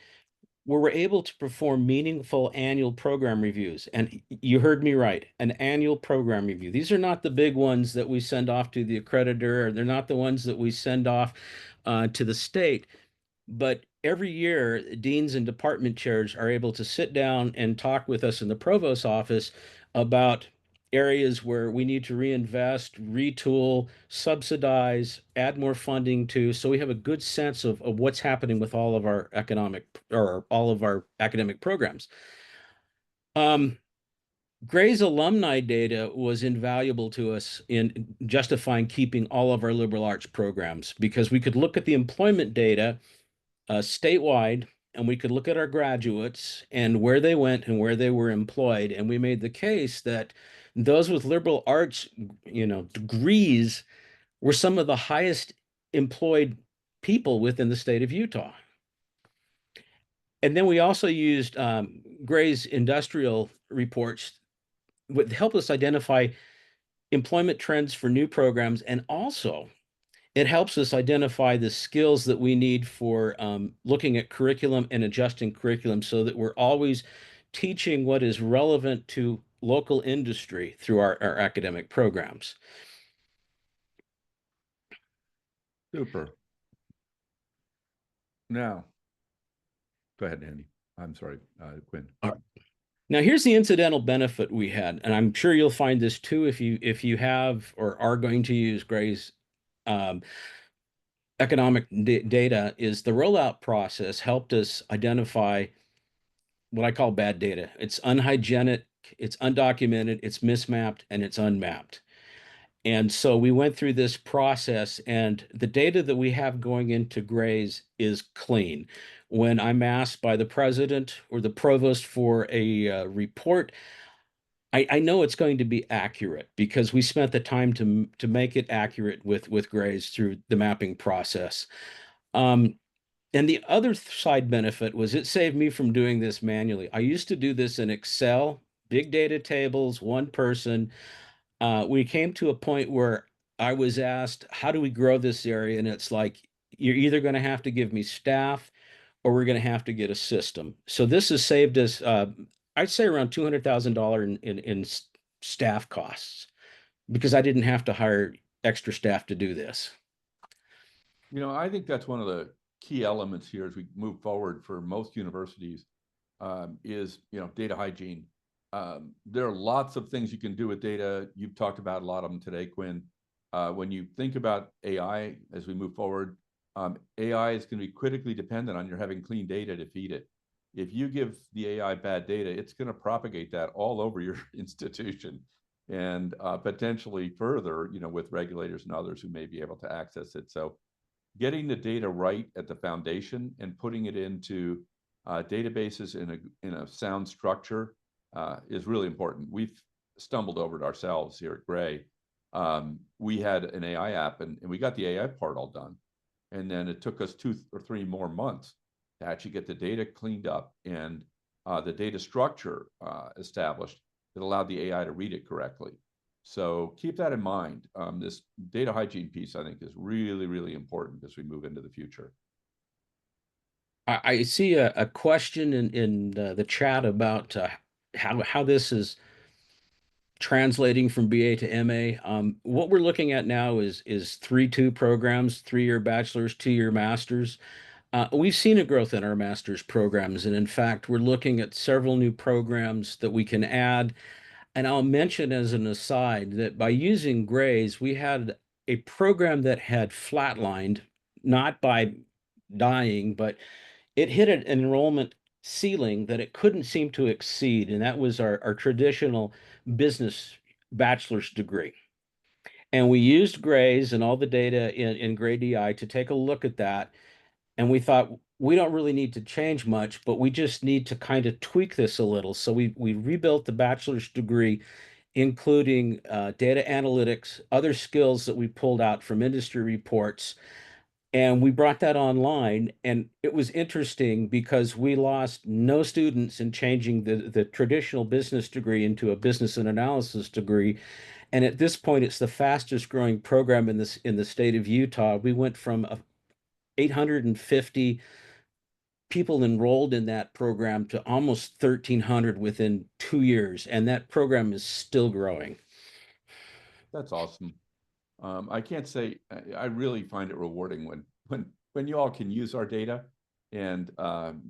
where we're able to perform meaningful annual program reviews. And you heard me right, an annual program review. These are not the big ones that we send off to the accreditor, or they're not the ones that we send off to the state. But every year, deans and department chairs are able to sit down and talk with us in the provost's office about areas where we need to reinvest, retool, subsidize, add more funding to, so we have a good sense of what's happening with all of our academic programs. Gray's alumni data was invaluable to us in justifying keeping all of our liberal arts programs, because we could look at the employment data statewide, and we could look at our graduates and where they went and where they were employed. And we made the case that those with liberal arts, degrees were some of the highest employed people within the state of Utah. And then we also used Gray's industrial reports would help us identify employment trends for new programs, and also it helps us identify the skills that we need for looking at curriculum and adjusting curriculum so that we're always teaching what is relevant to local industry through our academic programs. Super. Now, go ahead, Andy. I'm sorry, Quinn. Now, here's the incidental benefit we had, and I'm sure you'll find this too if you have or are going to use Gray's economic data. Is the rollout process helped us identify what I call bad data. It's unhygienic, it's undocumented, it's mismapped, and it's unmapped. And so we went through this process, and the data that we have going into Gray's is clean. When I'm asked by the president or the provost for a report, I know it's going to be accurate because we spent the time to make it accurate with Gray's through the mapping process. And the other side benefit was it saved me from doing this manually. I used to do this in Excel, big data tables, one person. We came to a point where I was asked, how do we grow this area? And it's like, you're either going to have to give me staff or we're going to have to get a system. So this has saved us, I'd say around $200,000 in staff costs, because I didn't have to hire extra staff to do this. I think that's one of the key elements here as we move forward for most universities is, data hygiene. There are lots of things you can do with data. You've talked about a lot of them today, Quinn. When you think about AI as we move forward, AI is going to be critically dependent on your having clean data to feed it. If you give the AI bad data, it's going to propagate that all over your institution and potentially further, with regulators and others who may be able to access it. So getting the data right at the foundation and putting it into databases in a sound structure is really important. We've stumbled over it ourselves here at Gray. we had an AI app, and we got the AI part all done. And then it took us 2 or 3 more months to actually get the data cleaned up and the data structure established that allowed the AI to read it correctly. So keep that in mind. This data hygiene piece, I think, is really, really important as we move into the future. I see a question in the chat about how this is translating from BA to MA. What we're looking at now is 3-2 programs, 3-year bachelor's, 2-year master's. We've seen a growth in our master's programs, and in fact, we're looking at several new programs that we can add. And I'll mention as an aside that by using Grays, we had a program that had flatlined, not by dying, but it hit an enrollment ceiling that it couldn't seem to exceed, and that was our traditional business bachelor's degree. And we used Grays and all the data in Gray DI to take a look at that. And we thought, we don't really need to change much, but we just need to kind of tweak this a little. So we rebuilt the bachelor's degree, including data analytics, other skills that we pulled out from industry reports. And we brought that online, and it was interesting because we lost no students in changing the traditional business degree into a business and analysis degree. And at this point, it's the fastest growing program in the state of Utah. We went from 850 people enrolled in that program to almost 1,300 within 2 years, and that program is still growing. That's awesome. I can't say I really find it rewarding when you all can use our data and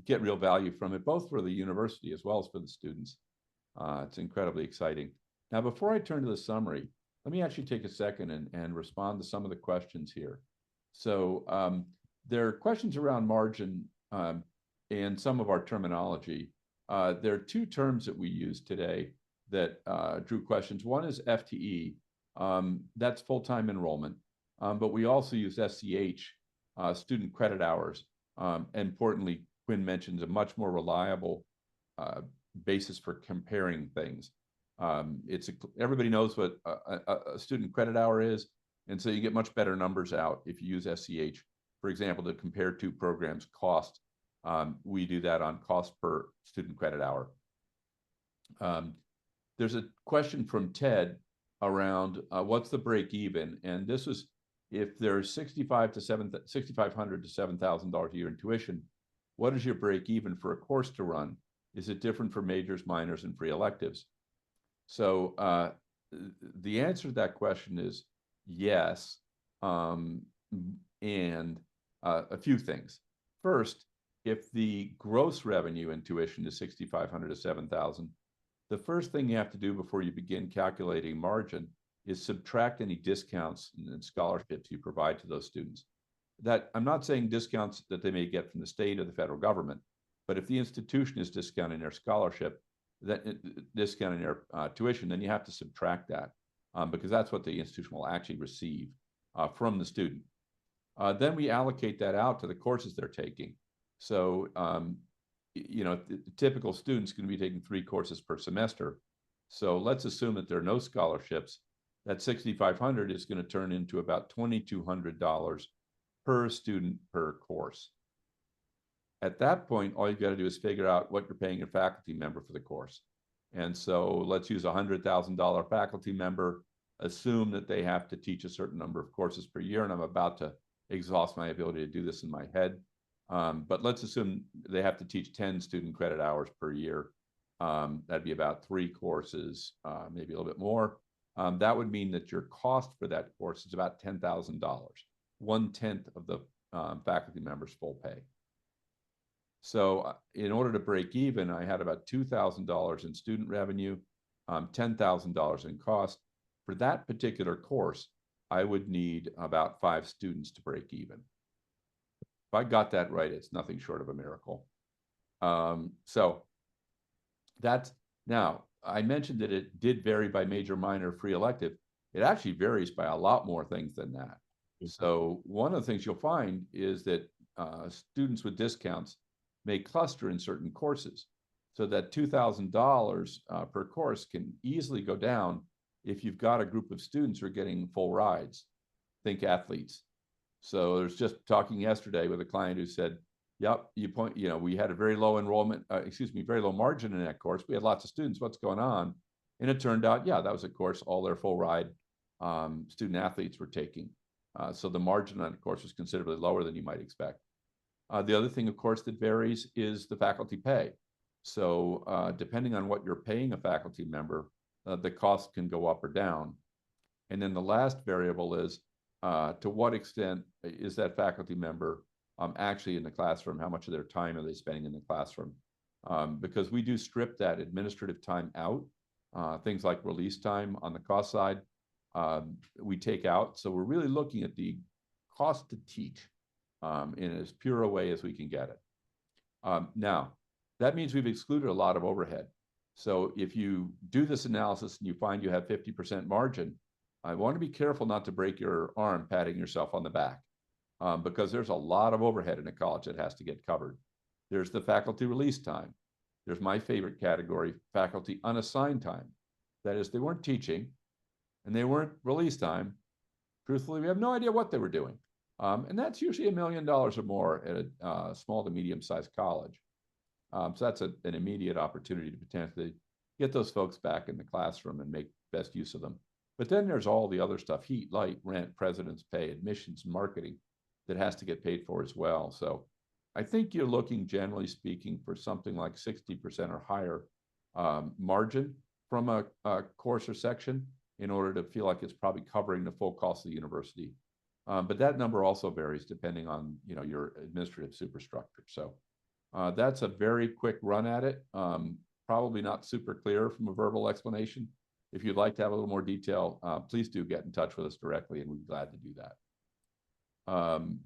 get real value from it, both for the university as well as for the students. It's incredibly exciting. Now, before I turn to the summary, let me actually take a second and respond to some of the questions here. So there are questions around margin and some of our terminology. There are 2 terms that we use today that drew questions. One is FTE. That's full-time enrollment, but we also use SCH, student credit hours. Importantly, Quinn mentions a much more reliable basis for comparing things. Everybody knows what a student credit hour is, and so you get much better numbers out if you use SCH. For example, to compare 2 programs' cost, we do that on cost per student credit hour. There's a question from Ted around what's the break even, and this was if there's $6,500 to $7,000 a year in tuition, what is your break even for a course to run? Is it different for majors, minors, and free electives? So the answer to that question is yes, and a few things. First, if the gross revenue in tuition is $6,500 to $7,000, the first thing you have to do before you begin calculating margin is subtract any discounts and scholarships you provide to those students. That I'm not saying discounts that they may get from the state or the federal government, but if the institution is discounting their scholarship, that discounting their tuition, then you have to subtract that because that's what the institution will actually receive from the student. Then we allocate that out to the courses they're taking. So you know, the typical student's going to be taking 3 courses per semester. So let's assume that there are no scholarships. That $6,500 is going to turn into about $2,200 per student per course. At that point, all you've got to do is figure out what you're paying a faculty member for the course. And so let's use a $100,000 faculty member, assume that they have to teach a certain number of courses per year. And I'm about to exhaust my ability to do this in my head. But let's assume they have to teach 10 student credit hours per year. That'd be about 3 courses, maybe a little bit more. That would mean that your cost for that course is about $10,000, 1/10 of the faculty member's full pay. So in order to break even, I had about $2,000 in student revenue, $10,000 in cost. For that particular course, I would need about 5 students to break even. If I got that right, it's nothing short of a miracle. So that's now, I mentioned that it did vary by major, minor, free elective. It actually varies by a lot more things than that. So one of the things you'll find is that students with discounts may cluster in certain courses. So that $2,000 per course can easily go down if you've got a group of students who are getting full rides, think athletes. So there's just talking yesterday with a client who said, yep, we had a very low enrollment, very low margin in that course. We had lots of students, what's going on? And it turned out, yeah, that was a course all their full ride student athletes were taking. So the margin on the course was considerably lower than you might expect. The other thing, of course, that varies is the faculty pay. So depending on what you're paying a faculty member, the cost can go up or down. And then the last variable is to what extent is that faculty member actually in the classroom? How much of their time are they spending in the classroom? Because we do strip that administrative time out, things like release time on the cost side, we take out. So we're really looking at the cost to teach in as pure a way as we can get it. Now, that means we've excluded a lot of overhead. So if you do this analysis and you find you have 50% margin, I want to be careful not to break your arm patting yourself on the back because there's a lot of overhead in a college that has to get covered. There's the faculty release time. There's my favorite category, faculty unassigned time. That is, they weren't teaching and they weren't release time. Truthfully, we have no idea what they were doing. And that's usually $1 million or more at a small to medium-sized college. So that's an immediate opportunity to potentially get those folks back in the classroom and make best use of them. But then there's all the other stuff, heat, light, rent, president's pay, admissions, marketing, that has to get paid for as well. So I think you're looking, generally speaking, for something like 60% or higher margin from a course or section in order to feel like it's probably covering the full cost of the university. But that number also varies depending on your administrative superstructure. So that's a very quick run at it. Probably not super clear from a verbal explanation. If you'd like to have a little more detail, please do get in touch with us directly, and we'd be glad to do that.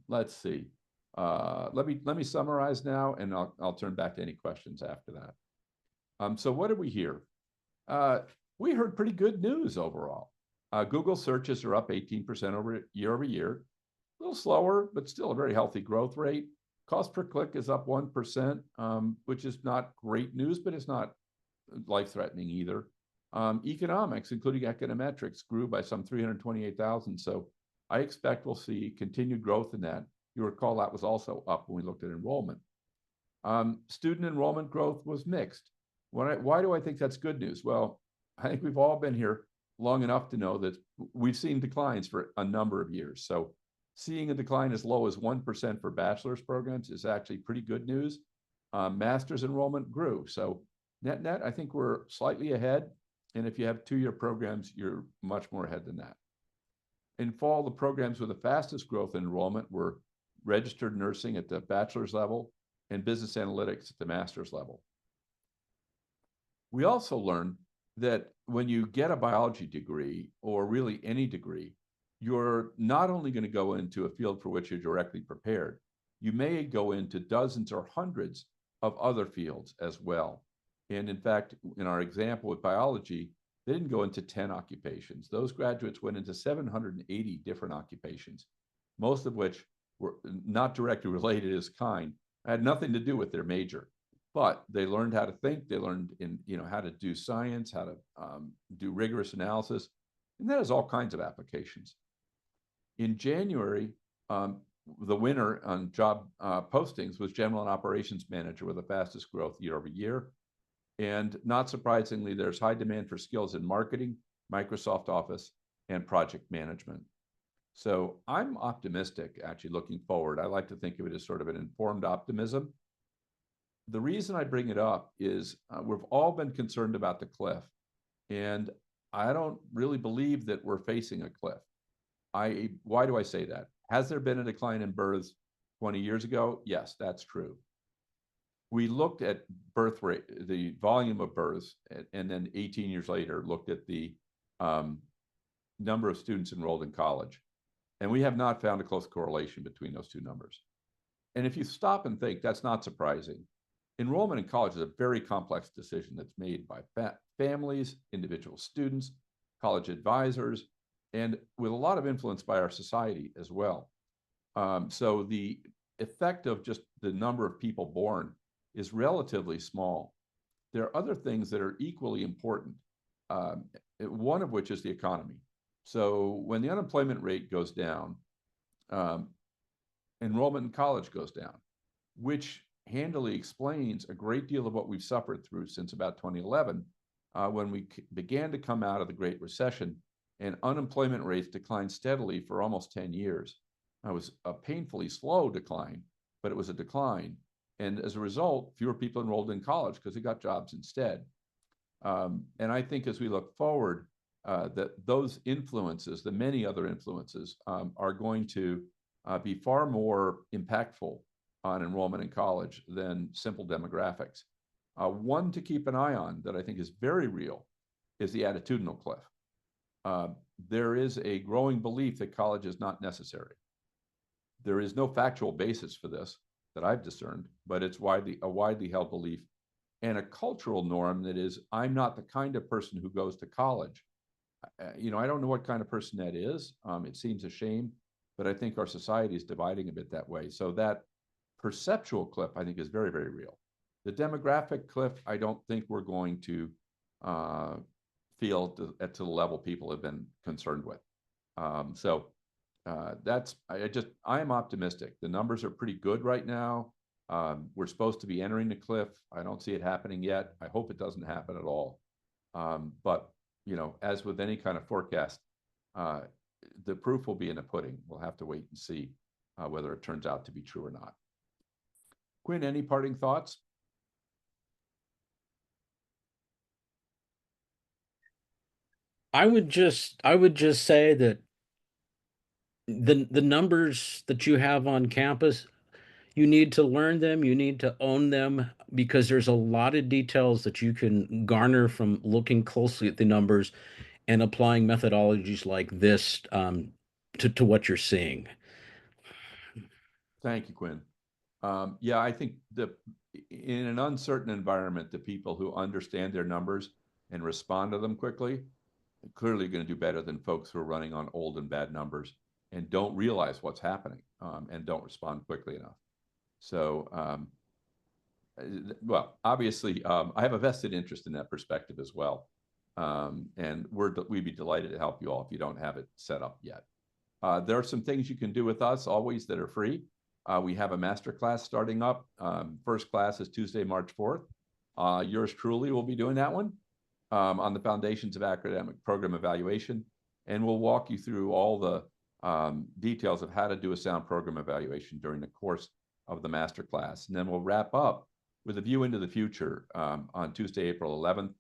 Let's see. Let me summarize now, and I'll turn back to any questions after that. So what did we hear? We heard pretty good news overall. Google searches are up 18% year over year. A little slower, but still a very healthy growth rate. Cost per click is up 1%, which is not great news, but it's not life-threatening either. Economics, including econometrics, grew by some 328,000. So I expect we'll see continued growth in that. You recall that was also up when we looked at enrollment. Student enrollment growth was mixed. Why do I think that's good news? Well, I think we've all been here long enough to know that we've seen declines for a number of years. So seeing a decline as low as 1% for bachelor's programs is actually pretty good news. Master's enrollment grew. So net, I think we're slightly ahead. And if you have two-year programs, you're much more ahead than that. In fall, the programs with the fastest growth in enrollment were registered nursing at the bachelor's level and business analytics at the master's level. We also learned that when you get a biology degree, or really any degree, you're not only going to go into a field for which you're directly prepared, you may go into dozens or hundreds of other fields as well. And in fact, in our example with biology, they didn't go into 10 occupations. Those graduates went into 780 different occupations, most of which were not directly related as kind, had nothing to do with their major. But they learned how to think, they learned how to do science, how to do rigorous analysis, and that has all kinds of applications. In January, the winner on job postings was General and Operations Manager with the fastest growth year over year. And not surprisingly, there's high demand for skills in marketing, Microsoft Office, and project management. So I'm optimistic, actually, looking forward. I like to think of it as sort of an informed optimism. The reason I bring it up is we've all been concerned about the cliff. And I don't really believe that we're facing a cliff. Why do I say that? Has there been a decline in births 20 years ago? Yes, that's true. We looked at birth rate, the volume of births, and then 18 years later looked at the number of students enrolled in college. And we have not found a close correlation between those two numbers. And if you stop and think, that's not surprising. Enrollment in college is a very complex decision that's made by families, individual students, college advisors, and with a lot of influence by our society as well. So the effect of just the number of people born is relatively small. There are other things that are equally important. one of which is the economy. So when the unemployment rate goes down, enrollment in college goes down, which handily explains a great deal of what we've suffered through since about 2011, when we began to come out of the Great Recession and unemployment rates declined steadily for almost 10 years. It was a painfully slow decline, but it was a decline. And as a result, fewer people enrolled in college because they got jobs instead. And I think as we look forward, that those influences, the many other influences, are going to be far more impactful on enrollment in college than simple demographics. One to keep an eye on that I think is very real is the attitudinal cliff. There is a growing belief that college is not necessary. There is no factual basis for this that I've discerned, but it's a widely held belief and a cultural norm that is, I'm not the kind of person who goes to college. I don't know what kind of person that is. It seems a shame, but I think our society is dividing a bit that way. So that perceptual cliff, I think, is very, very real. The demographic cliff, I don't think we're going to feel to the level people have been concerned with. I am optimistic. The numbers are pretty good right now. We're supposed to be entering the cliff. I don't see it happening yet. I hope it doesn't happen at all. But as with any kind of forecast, the proof will be in the pudding. We'll have to wait and see whether it turns out to be true or not. Quinn, any parting thoughts? I would just say that the numbers that you have on campus, you need to learn them, you need to own them, because there's a lot of details that you can garner from looking closely at the numbers and applying methodologies like this to what you're seeing. Thank you, Quinn. Yeah, I think in an uncertain environment, the people who understand their numbers and respond to them quickly are clearly going to do better than folks who are running on old and bad numbers and don't realize what's happening and don't respond quickly enough. So, well, obviously, I have a vested interest in that perspective as well. And we'd be delighted to help you all if you don't have it set up yet. There are some things you can do with us always that are free. We have a masterclass starting up. First class is Tuesday, March 4th. Yours truly will be doing that one on the foundations of academic program evaluation. And we'll walk you through all the details of how to do a sound program evaluation during the course of the masterclass. And then we'll wrap up with a view into the future on Tuesday, April 11th.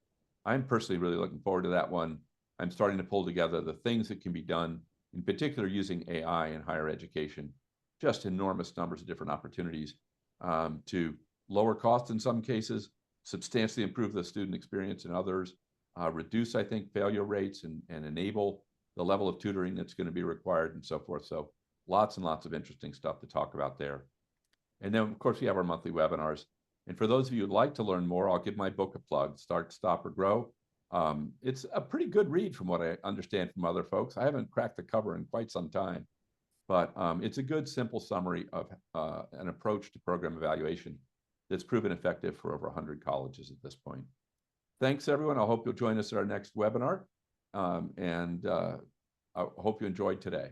I'm personally really looking forward to that one. I'm starting to pull together the things that can be done, in particular using AI in higher education, just enormous numbers of different opportunities to lower costs in some cases, substantially improve the student experience in others, reduce, I think, failure rates and enable the level of tutoring that's going to be required and so forth. So lots and lots of interesting stuff to talk about there. And then, of course, we have our monthly webinars. And for those of you who'd like to learn more, I'll give my book a plug, Start, Stop, or Grow. It's a pretty good read from what I understand from other folks. I haven't cracked the cover in quite some time, but it's a good, simple summary of an approach to program evaluation that's proven effective for over 100 colleges at this point. Thanks, everyone. I hope you'll join us at our next webinar. I hope you enjoyed today.